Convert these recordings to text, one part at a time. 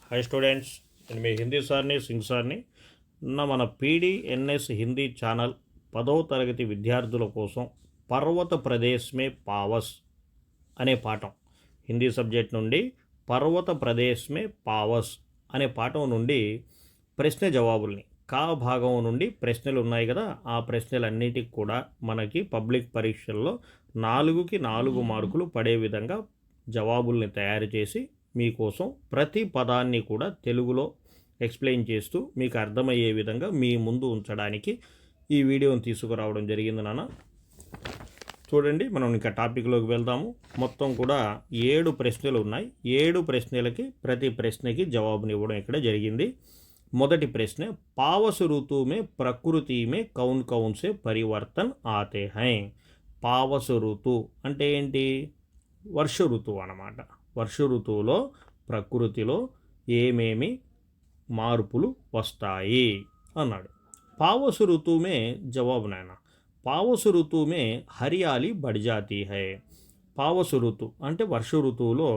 Hi students, నేను మీ హిందీ సార్ని సింగ్ సార్ని. మన పీడిఎన్ఎస్ హిందీ ఛానల్ 10వ తరగతి విద్యార్థుల కోసం పర్వత ప్రదేశ్ మే పావస్ అనే పాఠం, హిందీ సబ్జెక్ట్ నుండి పర్వత ప్రదేశ్ మే పావస్ అనే పాఠం నుండి ప్రశ్న జవాబుల్ని కా భాగం నుండి ప్రశ్నలు ఉన్నాయి కదా, ఆ ప్రశ్నలన్నిటికి కూడా మనకి పబ్లిక్ పరీక్షల్లో 4కి 4 మార్కులు పడే విధంగా జవాబుల్ని తయారు చేసి మీకోసం ప్రతి పదాన్ని కూడా తెలుగులో ఎక్స్ప్లెయిన్ చేస్తూ మీకు అర్థమయ్యే విధంగా మీ ముందు ఉంచడానికి ఈ వీడియోని తీసుకురావడం జరిగింది నాన్న. చూడండి, మనం ఇంకా టాపిక్లోకి వెళ్దాము. మొత్తం కూడా 7 ప్రశ్నలు ఉన్నాయి. 7 ప్రశ్నలకి ప్రతి ప్రశ్నకి జవాబునివ్వడం ఇక్కడ జరిగింది. మొదటి ప్రశ్న, పావస్ ఋతు మే ప్రకృతి మే కౌన్ కౌన్ సే పరివర్తన్ ఆతే హై. పావస్ ఋతు అంటే ఏంటి? వర్ష ఋతువు అన్నమాట. వర్ష ఋతువులో ప్రకృతిలో ఏమేమి మార్పులు వస్తాయి అన్నాడు. పావస్ ఋతువు మే జవాబు నాయన, పావస్ ఋతువు మే హరియాలి బడిజాతీ హై. పావస్ ఋతు అంటే వర్ష ఋతువులో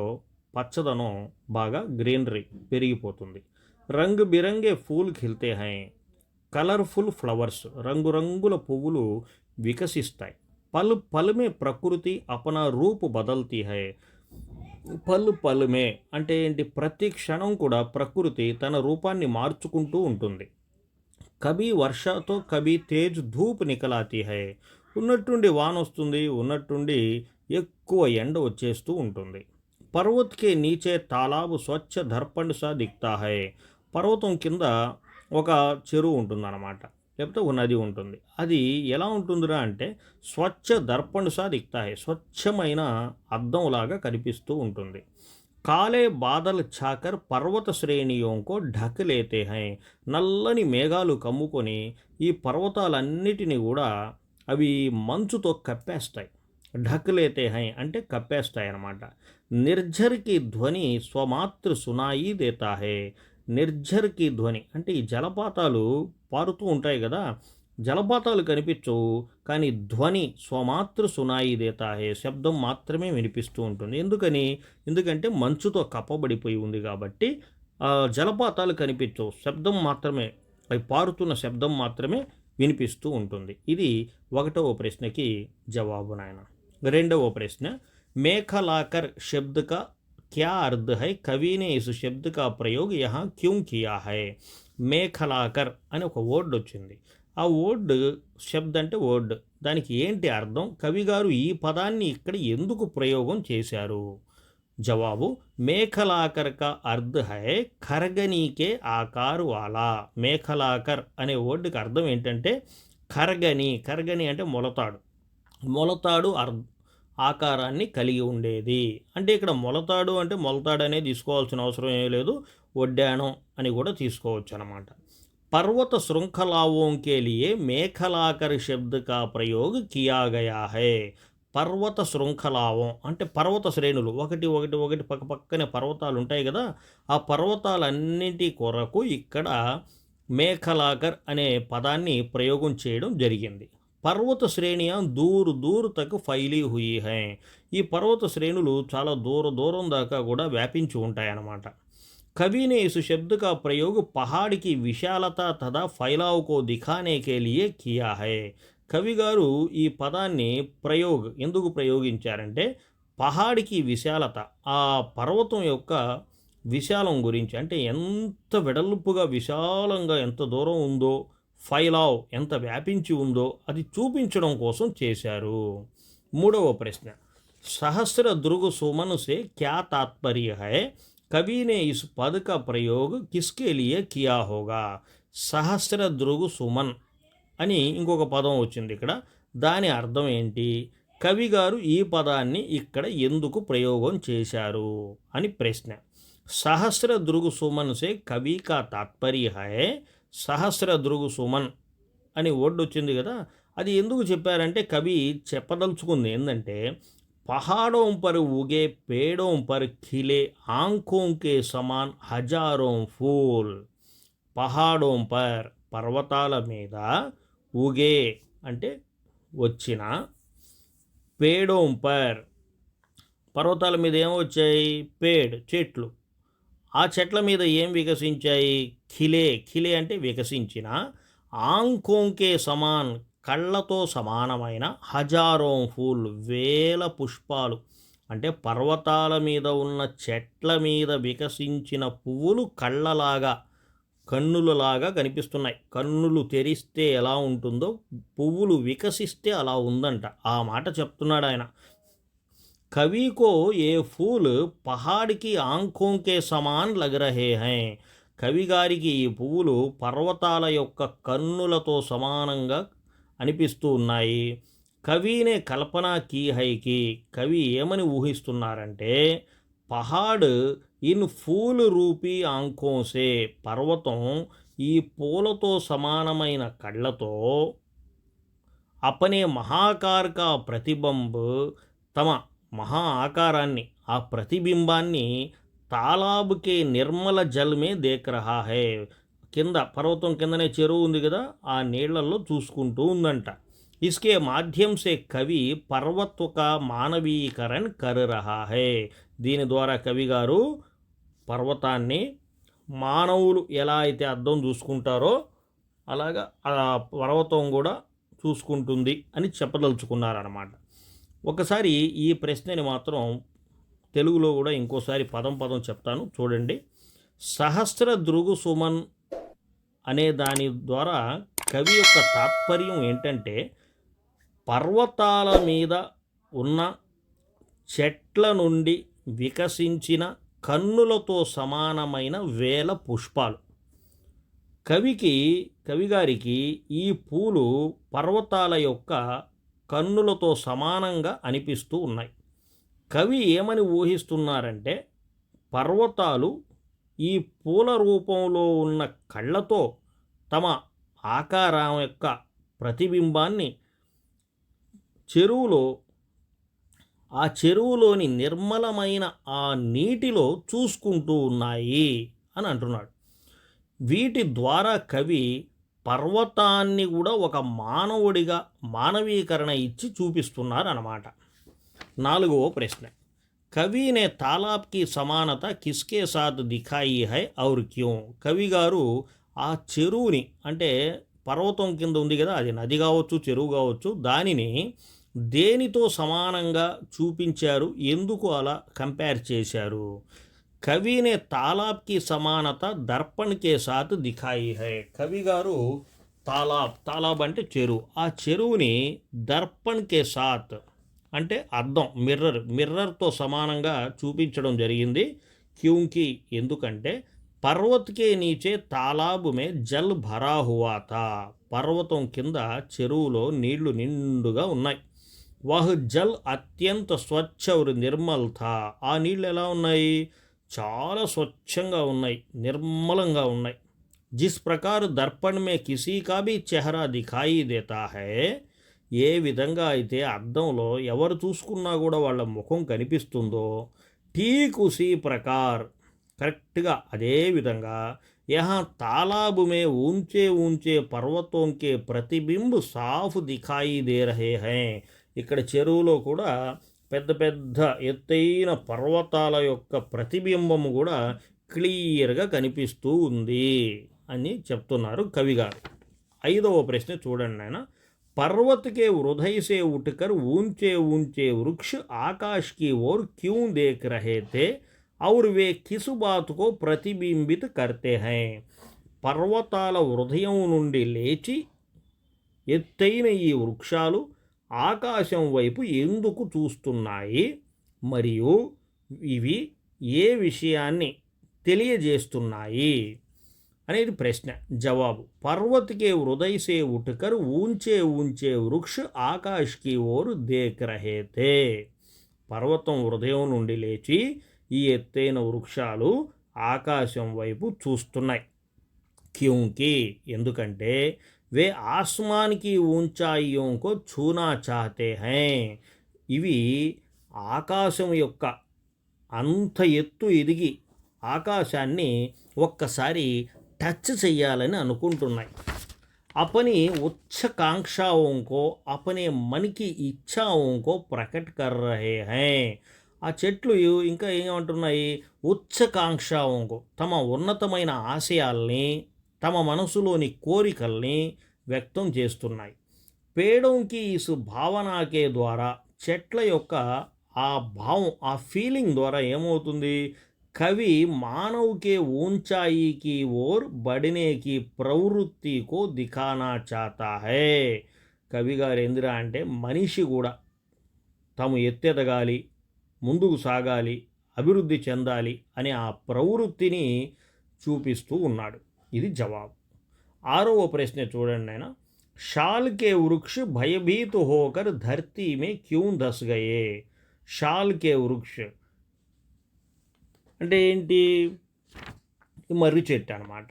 పచ్చదనం బాగా గ్రీనరీ పెరిగిపోతుంది. రంగు బిరంగే ఫూల్ ఖిల్తే హై. కలర్ఫుల్ ఫ్లవర్స్, రంగురంగుల పువ్వులు వికసిస్తాయి. పల్ పల్ మే ప్రకృతి అపనా రూపు బదల్తీ హై. పల్ పల్ మే అంటే ఏంటి? ప్రతి క్షణం కూడా ప్రకృతి తన రూపాన్ని మార్చుకుంటూ ఉంటుంది. కభీ వర్షతో కభీ తేజ్ ధూప్ నికలాతీ హై. ఉన్నట్టుండి వాన వస్తుంది, ఉన్నట్టుండి ఎక్కువ ఎండ వచ్చేస్తూ ఉంటుంది. పర్వత్ కే నీచే తాలాబు స్వచ్ఛ దర్పణ్ సా దిక్తా హై. పర్వతం కింద ఒక చెరువు ఉంటుందన్నమాట, లేకపోతే ఒక నది ఉంటుంది. అది ఎలా ఉంటుందిరా అంటే స్వచ్ఛ దర్పణ్ సా దిక్తా హై, స్వచ్ఛమైన అద్దంలాగా కనిపిస్తూ ఉంటుంది. కాలే బాదల్ ఛాకర్ పర్వత శ్రేణియోంకో ఢక్ లేతే హై. నల్లని మేఘాలు కమ్ముకొని ఈ పర్వతాలన్నిటినీ కూడా అవి మంచుతో కప్పేస్తాయి. ఢక్ లేతే హై అంటే కప్పేస్తాయి అన్నమాట. నిర్ఝర్కి ధ్వని స్వమాతృ సునాయి దేతా హై. నిర్ఝర్కి ధ్వని అంటే ఈ జలపాతాలు పారుతూ ఉంటాయి కదా, జలపాతాలు కనిపించవు, కానీ ధ్వని స్వమాతృ సునాయి దేతా హే, శబ్దం మాత్రమే వినిపిస్తూ ఉంటుంది. ఎందుకంటే మంచుతో కప్పబడిపోయి ఉంది కాబట్టి జలపాతాలు కనిపించవు, శబ్దం మాత్రమే, అవి పారుతున్న శబ్దం మాత్రమే వినిపిస్తూ ఉంటుంది. ఇది 1వ ప్రశ్నకి జవాబు నాయన. 2వ ప్రశ్న, మేఖలాకర్ శబ్ద కా क्या अर्थ है, कवि ने इस शब्द का प्रयोग यहाँ क्यों किया है. మేఖలాకర్ అని ఒక వర్డ్ వచ్చింది. ఆ వర్డ్ శబ్ద అంటే వర్డ్, దానికి ఏంటి అర్థం, కవి గారు ఈ పదాన్ని ఇక్కడ ఎందుకు ప్రయోగం చేశారు? జవాబు, మేఖలాకర్ కా అర్థ హై ఖర్గనీకే ఆకారు వాలా. మేఖలాకర్ అనే వర్డ్కి అర్థం ఏంటంటే ఖర్గని. ఖర్గని అంటే మొలతాడు, మొలతాడు ఆకారాన్ని కలిగి ఉండేది. అంటే ఇక్కడ మొలతాడు అంటే మొలతాడు అనేది తీసుకోవాల్సిన అవసరం ఏమీ లేదు, ఒడ్డాణం అని కూడా తీసుకోవచ్చు అన్నమాట. पर्वत श्रृंखलाओं के लिए మేఖలాకర్ శబ్ద కా ప్రయోగ్ కియా గయా హై. పర్వత శృంఖలావం అంటే పర్వత శ్రేణులు, ఒకటి పక్కనే పర్వతాలు ఉంటాయి కదా, ఆ పర్వతాలన్నింటి కొరకు ఇక్కడ మేఖలాకర్ అనే పదాన్ని ప్రయోగం చేయడం జరిగింది. పర్వత శ్రేణియా దూర్ దూర్ తక్ ఫైలీ హుయి హై. ఈ పర్వత శ్రేణులు చాలా దూరం దాకా కూడా వ్యాపించి ఉంటాయన్నమాట. कवि ने इस शब्द का प्रयोग पहाड़ की विशालता तथा फैलाव को दिखाने के लिए किया है. కవి గారు ఈ పదాన్ని ఎందుకు ప్రయోగించారంటే పహాడికి విశాలత, ఆ పర్వతం యొక్క విశాలం గురించి, అంటే ఎంత వెడల్పుగా విశాలంగా ఎంత దూరం ఉందో, ఫైలావ్ ఎంత వ్యాపించి ఉందో అది చూపించడం కోసం చేశారు. 3వ ప్రశ్న, సహస్ర దృగు సుమన్ సే క్యా తాత్పర్య హై. कवि ने इस पद का प्रयोग किसके लिए किया होगा. సహస్ర దృగు సుమన్ అని ఇంకొక పదం వచ్చింది ఇక్కడ, దాని అర్థం ఏంటి, కవి గారు ఈ పదాన్ని ఇక్కడ ఎందుకు ప్రయోగం చేశారు అని ప్రశ్న. సహస్ర దృగు సుమన్ సే కవి కా తాత్పర్య హై. సహస్ర దృగు సుమన్ అని వర్డ్ వచ్చింది కదా, అది ఎందుకు చెప్పారంటే కవి చెప్పదలుచుకుంది ఏంటంటే पहाड़ों पर उगे पेड़ों पर खिले आंखों के समान हजारों फूल. పహాడోं पर పర్వతాల మీద, ఉగే అంటే వచ్చిన, పేడోం పర్ పర్వతాల మీద ఏమొచ్చాయి, పేడ్ చెట్లు, ఆ చెట్ల మీద ఏం వికసించాయి? ఖిలే, ఖిలే అంటే వికసించిన, ఆంఖోంకే సమాన్ కళ్ళతో సమానమైన, హజారోం ఫూల్ వేల పుష్పాలు, అంటే పర్వతాల మీద ఉన్న చెట్ల మీద వికసించిన పువ్వులు కళ్ళలాగా, కన్నులలాగా కనిపిస్తున్నాయి. కన్నులు తెరిస్తే ఎలా ఉంటుందో పువ్వులు వికసిస్తే అలా ఉందంట. ఆ మాట చెప్తున్నాడు ఆయన. कवि को ये फूल पहाड़ की आंखों के समान लग रहे हैं. కవి గారికి ఈ పువ్వులు పర్వతాల యొక్క కన్నులతో సమానంగా అనిపిస్తూ ఉన్నాయి. కవినే కల్పన కీ హైకి, కవి ఏమని ఊహిస్తున్నారంటే, పహాడ్ ఇన్ ఫూల్ రూపీ ఆంఖోసే, పర్వతం ఈ పూలతో సమానమైన కళ్ళతో, అపనే మహాకార్ కా ప్రతిబంబ్, తమ మహా ఆకారాన్ని, ఆ ప్రతిబింబాన్ని తాలాబుకే నిర్మల జల్మే దేక్ రహా హై, కింద పర్వతం కిందనే చెరువు ఉంది కదా, ఆ నీళ్లలో చూసుకుంటూ ఉందంట. ఇస్కే మాధ్యం సే కవి పర్వత్వక మానవీకరణ్ కర్ రహా హై, దీని ద్వారా కవి గారు పర్వతాన్ని మానవులు ఎలా అయితే అద్దం చూసుకుంటారో అలాగా ఆ పర్వతం కూడా చూసుకుంటుంది అని చెప్పదలుచుకున్నారన్నమాట. ఒకసారి ఈ ప్రశ్నని మాత్రం తెలుగులో కూడా ఇంకోసారి పదం పదం చెప్తాను చూడండి. సహస్ర దృగు సుమన్ అనే దాని ద్వారా కవి యొక్క తాత్పర్యం ఏంటంటే, పర్వతాల మీద ఉన్న చెట్ల నుండి వికసించిన కన్నులతో సమానమైన వేల పుష్పాలు. కవిగారికి ఈ పూలు పర్వతాల యొక్క కన్నులతో సమానంగా అనిపిస్తూ ఉన్నాయి. కవి ఏమని ఊహిస్తున్నారంటే, పర్వతాలు ఈ పూల రూపంలో ఉన్న కళ్ళతో తమ ఆకారం యొక్క ప్రతిబింబాన్ని చెరువులో, ఆ చెరువులోని నిర్మలమైన ఆ నీటిలో చూసుకుంటూ ఉన్నాయి అని అంటున్నాడు. వీటి ద్వారా కవి పర్వతాన్ని కూడా ఒక మానవుడిగా మానవీకరణ ఇచ్చి చూపిస్తున్నారు అన్నమాట. 4వ ప్రశ్న, కవి నే తాలాబ్ కి సమానత కిస్కే సాత్ దిఖాయి హై ఔర్ క్యూ, కవి గారు ఆ చెరువుని, అంటే పర్వతం కింద ఉంది కదా, అది నది కావచ్చు చెరువు కావచ్చు, దానిని దేనితో సమానంగా చూపించారు, ఎందుకు అలా కంపేర్ చేశారు? కవి నే తాలాబ్ కి సమానత దర్పణ్ కే సాత్ దిఖాయి హై, కవి గారు తాలాబ్ అంటే చెరువు, ఆ చెరువుని దర్పణ్ కే సాత్ అంటే అద్దం, మిర్రర్తో సమానంగా చూపించడం జరిగింది. క్యూంకి ఎందుకంటే, పర్వత్ కే నీచే తాలాబ్ మే జల్ భరా హువా థా, పర్వతం కింద చెరువులో నీళ్లు నిండుగా ఉన్నాయి. వహ్ జల్ అత్యంత స్వచ్ఛ ఔర్ నిర్మల్ థా, ఆ నీళ్ళు ఎలా ఉన్నాయి? చాలా స్వచ్ఛంగా ఉన్నాయి, నిర్మలంగా ఉన్నాయి. జిస్ ప్రకార్ దర్పణ్ మే కిసీ కా భీ చెహరా దిఖాయి దేతా హై, ఏ విధంగా అయితే అద్దంలో ఎవరు చూసుకున్నా కూడా వాళ్ళ ముఖం కనిపిస్తుందో, ఠీక్ ఉసీ ప్రకార్, కరెక్ట్గా అదే విధంగా, యహా తాలాబ్ మే ఊంచే ఊంచే పర్వతం కే ప్రతిబింబ్ సాఫ్ దిఖాయి దే రహే హై, ఇక్కడ చెరువులో కూడా పెద్ద పెద్ద ఎత్తైన పర్వతాల యొక్క ప్రతిబింబము కూడా క్లియర్గా కనిపిస్తూ ఉంది అని చెప్తున్నారు కవిగారు. 5వ ప్రశ్న చూడండి ఆయన, पर्वत के हृदय से उठकर ऊंचे ऊंचे वृक्ष आकाश की ओर क्यों देख रहे थे और वे किस बात को प्रतिबिंबित करते हैं, పర్వతాల హృదయం నుండి లేచి ఎత్తైన ఈ వృక్షాలు ఆకాశం వైపు ఎందుకు చూస్తున్నాయి, మరియు ఇవి ఏ విషయాన్ని తెలియజేస్తున్నాయి అనేది ప్రశ్న. జవాబు, పర్వత్ కే హృదయ సే ఉఠకర్ ఊంచే ఊంచే వృక్ష ఆకాశ్ కి ఓర్ దేక్ రహే థే, పర్వతం హృదయం నుండి లేచి ఈ ఎత్తైన వృక్షాలు ఆకాశం వైపు చూస్తున్నాయి. క్యూంకి ఎందుకంటే, వే ఆస్మాన్ కి ఊంచాయియోం కో ఛూనా చాహతే హై, ఇవి ఆకాశం యొక్క అంత ఎత్తు ఎదిగి ఆకాశాన్ని ఒక్కసారి టచ్ చెయ్యాలని అనుకుంటున్నాయి. अपनी उच्चाकांक्षाओं को अपने मन की इच्छाओं को प्रकट कर रहे हैं, ఆ చెట్లు ఇంకా ఏమంటున్నాయి, ఉచ్చకాంక్షాంగు తమ ఉన్నతమైన ఆశయాల్ని, తమ మనసులోని కోరికల్ని వ్యక్తం చేస్తున్నాయి. పేడోంకి ఇసు భావనాకే ద్వారా చెట్ల యొక్క ఆ భావం, ఆ ఫీలింగ్ ద్వారా ఏమవుతుంది, కవి మానవుకే ఊంచాయికి ఓర్ బడినేకి ప్రవృత్తికో దిఖానా చాతా హై. కవి గారు ఎందురా అంటే మనిషి కూడా తాము ఎత్తెదగాలి, ముందుకు సాగాలి, అభివృద్ధి చెందాలి అనే ఆ ప్రవృత్తిని చూపిస్తూ ఉన్నాడు. ఇది జవాబు. ఆరవ ప్రశ్న చూడండి ఆయన, షాల్ కే వృక్ష భయభీత హోకర్ ధర్తీ మే క్యూ ధస్ గయే. షాల్ కే వృక్ష అంటే ఏంటి, ఈ మర్రి చెట్టు అనమాట.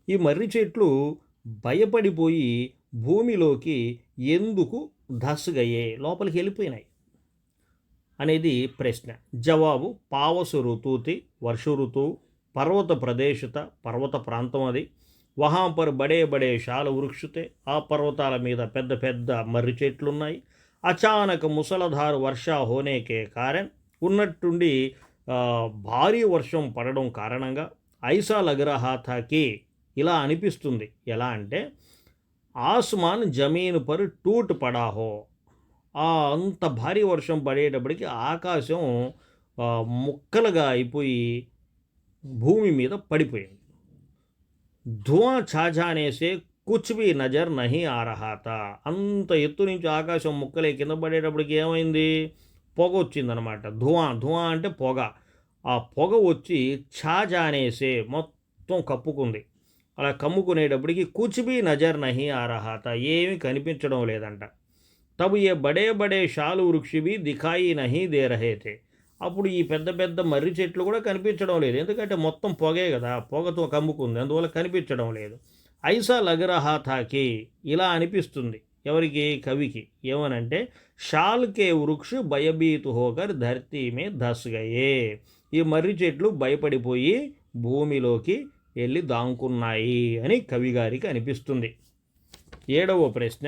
ఈ మర్రి చెట్లు భయపడిపోయి భూమిలోకి ఎందుకు ధస్గయ్యే, లోపలికి వెళ్ళిపోయినాయి అనేది ప్రశ్న. జవాబు, పావసు ఋతువుతి వర్ష ఋతువు, పర్వత ప్రదేశత పర్వత ప్రాంతం అది. వహాం పర్ బడే బడే శాల వృక్షతే, ఆ పర్వతాల మీద పెద్ద పెద్ద మర్రి చెట్లున్నాయి. అచానక్ ముసలధారు వర్ష హోనేకే కారణ్, ఉన్నట్టుండి భారీ వర్షం పడడం కారణంగా ఐసా లగ్ రహా థా కి, ఇలా అనిపిస్తుంది. ఎలా అంటే ఆస్మాన్ జమీన్ పర్ టూట్ పడా హో, అంత భారీ వర్షం పడేటప్పటికి ఆకాశం ముక్కలుగా అయిపోయి భూమి మీద పడిపోయింది. ధువా ఛాజానేసే కుచ్ భీ నజర్ నహీ ఆ రహా తా, అంత ఎత్తు నుంచి ఆకాశం ముక్కలే కింద పడేటప్పటికి ఏమైంది, పొగ వచ్చిందనమాట. ధువా ధువా అంటే పొగ. ఆ పొగ వచ్చి ఛాజానేసే మొత్తం కప్పుకుంది. అలా కమ్ముకునేటప్పటికి కుచ్ భీ నజర్ నహీ ఆ రహా తా, ఏమీ కనిపించడం లేదంట. తబ్ ఏ బడే బడే షాలు వృక్షి భీ దిఖాయి నహీ దే రహే థే, అప్పుడు ఈ పెద్ద పెద్ద మర్రి చెట్లు కూడా కనిపించడం లేదు, ఎందుకంటే మొత్తం పొగే కదా, పొగతో కమ్ముకుంది, అందువల్ల కనిపించడం లేదు. ఐసా లగ్ రహా థాకి, ఇలా అనిపిస్తుంది ఎవరికి, కవికి. ఏమనంటే షాల్ కే వృక్ష భయభీత్ హోకర్ ధర్తీ మే ధస్ గయే, ఈ మర్రి చెట్లు భయపడిపోయి భూమిలోకి వెళ్ళి దాంకున్నాయి అని కవి గారికి అనిపిస్తుంది. ఏడవ ప్రశ్న,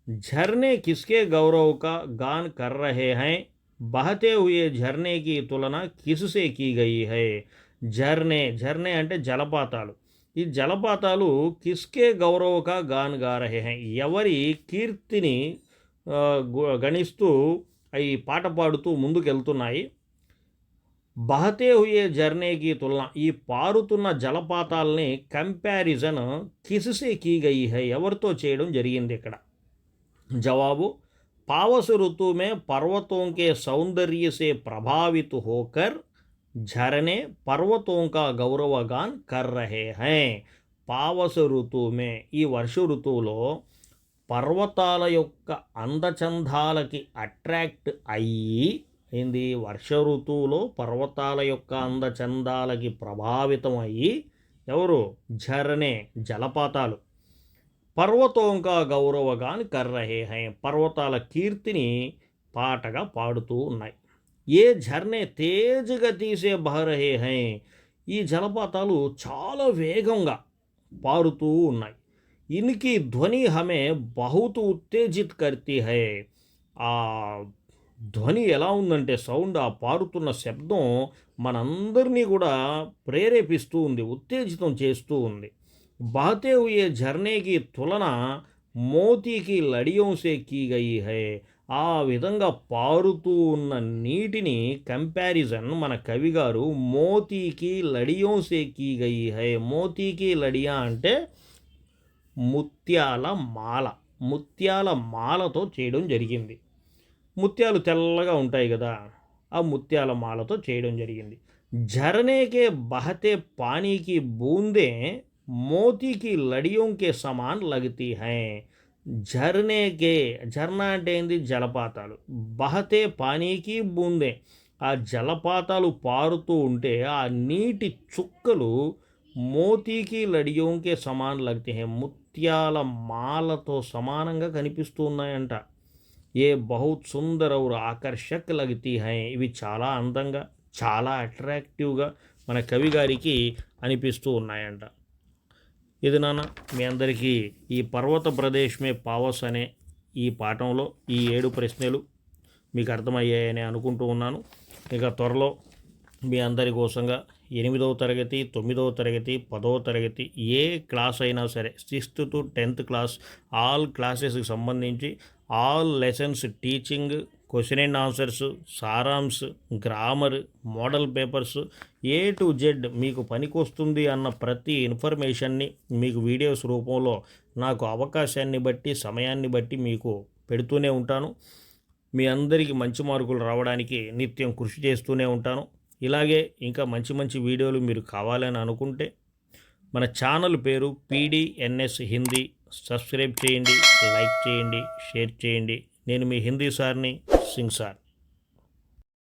झरने किसके गौरव का गान कर रहे हैं, बहते हुए झरने की तुलना किससे की गई है. झरने झरने అంటే జలపాతాలు. ఈ జలపాతాలు కిస్కే గౌరవక గాన్ గా రహే హై, ఎవరి కీర్తిని గణిస్తూ అవి పాట పాడుతూ ముందుకెళ్తున్నాయి. బహతే హుయే జర్నేకి తులన, ఈ పారుతున్న జలపాతాలని కంపారిజన్ కిస్సే కీ గయి హై, ఎవరితో చేయడం జరిగింది ఇక్కడ. जवाब, पावस ऋतु में पर्वतों के सौंदर्य से प्रभावित होकर झरने पर्वतों का गौरवगान कर रहे हैं. పావస ఋతువుమే, ఈ వర్ష ఋతువులో పర్వతాల యొక్క అందచందాలకి అట్రాక్ట్ అయ్యి, ఏంది, వర్ష ఋతువులో పర్వతాల యొక్క అందచందాలకి ప్రభావితం అయ్యి ఎవరు, झरने జలపాతాలు, పర్వతోంకా గౌరవగాన్ కర్ రహే హై, పర్వతాల కీర్తిని పాటగా పాడుతూ ఉన్నాయి. ఏ ఝర్నే తేజ్ గతిసే బహ రహే హై, ఈ జలపాతాలు చాలా వేగంగా పారుతూ ఉన్నాయి. ఇన్కి ధ్వని హమే బహుత్ ఉత్తేజిత్ కర్తీ హై, ఆ ధ్వని ఎలా ఉందంటే సౌండ్, ఆ పారుతున్న శబ్దం మనందరినీ కూడా ప్రేరేపిస్తూ ఉంది, ఉత్తేజితం చేస్తూ ఉంది. बहते हुए झरने की तुलना మోతీ కి లడియోం సే కీ గయి హై, ఆ విధంగా పారుతూ ఉన్న నీటిని కంపారిజన్ మన కవి గారు మోతీకి లడియోం సే కీ గయి హై. మోతీకి లడియా అంటే ముత్యాల మాల, ముత్యాల మాలతో చేయడం జరిగింది. ముత్యాలు తెల్లగా ఉంటాయి కదా, ఆ ముత్యాల మాలతో చేయడం జరిగింది. झरने బహతే పానీకి బూందే మోతీ కి లడియోం కే సమాన్ లగతీ హై. ఝర్నేకే, ఝర్నా అంటే ఏంది, జలపాతాలు. బహతే పానీకి బూందే, ఆ జలపాతాలు పారుతూ ఉంటే ఆ నీటి చుక్కలు మోతీకి లడియోంకే సమాన్ లగతీ హై, ముత్యాల మాలతో సమానంగా కనిపిస్తూ ఉన్నాయంట. ఏ బహుత్ సుందర్ ఔర్ ఆకర్షక్ లగతీ హై, ఇవి చాలా అందంగా, చాలా అట్రాక్టివ్గా మన కవి గారికి అనిపిస్తూ ఉన్నాయంట. ఇది నాన్న మీ అందరికీ ఈ పర్వత ప్రదేశమే పావస్ అనే ఈ పాఠంలో ఈ 7 ప్రశ్నలు మీకు అర్థమయ్యాయని అనుకుంటూ ఉన్నాను. ఇక త్వరలో మీ అందరి కోసంగా 8వ తరగతి, 9వ తరగతి, 10వ తరగతి ఏ క్లాస్ అయినా సరే 6th to 10th class all క్లాసెస్కి సంబంధించి all lessons teaching, question and answers, సారాంశ్, grammar, model papers A to Z మీకు పనికొస్తుంది అన్న ప్రతి ఇన్ఫర్మేషన్ని మీకు వీడియోస్ రూపంలో నాకు అవకాశాన్ని బట్టి సమయాన్ని బట్టి మీకు పెడుతూనే ఉంటాను. మీ అందరికీ మంచి మార్కులు రావడానికి నిత్యం కృషి చేస్తూనే ఉంటాను. ఇలాగే ఇంకా మంచి మంచి వీడియోలు మీరు కావాలని అనుకుంటే మన ఛానల్ పేరు PDNS హిందీ. సబ్స్క్రైబ్ చేయండి, లైక్ చేయండి, షేర్ చేయండి. నేను మీ హిందీ సార్ని, సింగ్ సార్.